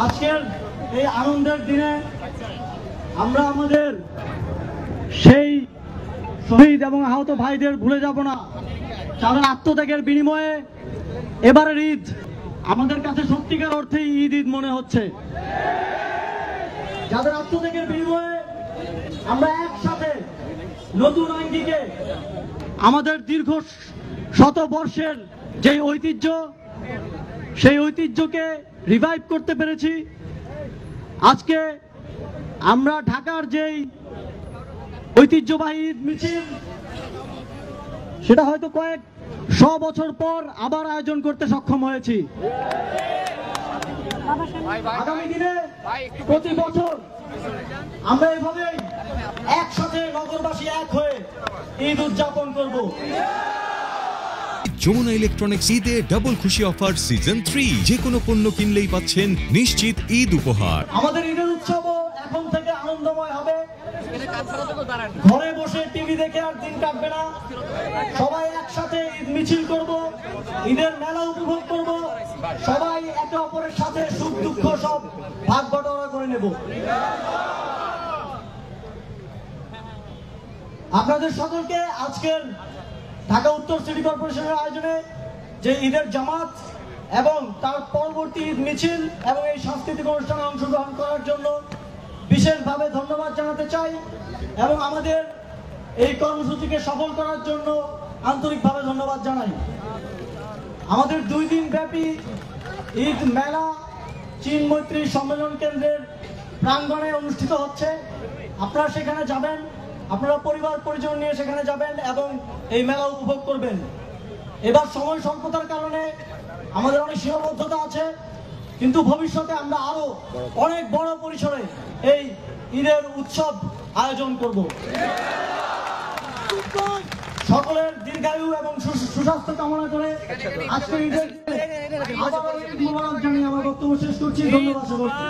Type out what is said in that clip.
আজকের এই আনন্দের দিনে আমরা আমাদের সেই শহীদ এবং আহত ভাইদের ভুলে যাব না, যাদের আত্মত্যাগের বিনিময়ে এবারের ঈদ আমাদের কাছে সত্যিকার অর্থেই ঈদ ঈদ মনে হচ্ছে। যাদের আত্মত্যাগের বিনিময়ে আমরা একসাথে নতুন আঙ্গিকে আমাদের দীর্ঘ শত বর্ষের যে ঐতিহ্য, সেই ঐতিহ্যকে রিভাইভ করতে পেরেছি। আজকে আমরা ঢাকার যেই ঐতিহ্যবাহী ঈদ মিছিল, সেটা হয়তো কয়েক 100 বছর পর আবার আয়োজন করতে সক্ষম হয়েছি। আগামী দিনে প্রতি বছর আমরা এভাবেই একসাথে নগরবাসী এক হয়ে ঈদ উদযাপন করব। যমুনা ইলেকট্রনিক্স ঈদে ডাবল খুশি অফার সিজন 3, যে কোনো পণ্য কিনলেই পাচ্ছেন নিশ্চিত ঈদ উপহার। আমাদের ঈদের উৎসবও এখন থেকে আনন্দময় হবে। ঘরে বসে টিভি দেখে আর দিন কাটবে না, সবাই একসাথে ঈদ মিছিল করব, ঈদের মেলা উপভোগ করব, সবাই একে অপরের সাথে সুখ দুঃখ সব ভাগ বটোয়ারা করে নেব। আপনাদের সকলকে আজকের ঢাকা উত্তর সিটি কর্পোরেশনের আয়োজনে যে ঈদের জামাত এবং তার পরবর্তী ঈদ মিছিল এবং এই সাংস্কৃতিক অনুষ্ঠানে অংশগ্রহণ করার জন্য বিশেষভাবে ধন্যবাদ জানাতে চাই এবং আমাদের এই কর্মসূচিকে সফল করার জন্য আন্তরিকভাবে ধন্যবাদ জানাই। আমাদের 2 দিন ব্যাপী ঈদ মেলা চীন মৈত্রী সম্মেলন কেন্দ্রের প্রাঙ্গণে অনুষ্ঠিত হচ্ছে। আপনারা সেখানে যাবেন, আপনারা পরিবার পরিজন নিয়ে সেখানে যাবেন এবং এই মেলা উপভোগ করবেন। এবার সময় স্বল্পতার কারণে আমাদের অনেক সীমাবদ্ধতা আছে, কিন্তু ভবিষ্যতে আমরা আরো অনেক বড় পরিসরে এই ঈদের উৎসব আয়োজন করব। সকলের দীর্ঘায়ু এবং সুস্বাস্থ্য কামনা করে আজকের ঈদের আবারও ঈদ মোবারক জানিয়ে আমার বক্তব্য শেষ করছি। ধন্যবাদ সকলকে।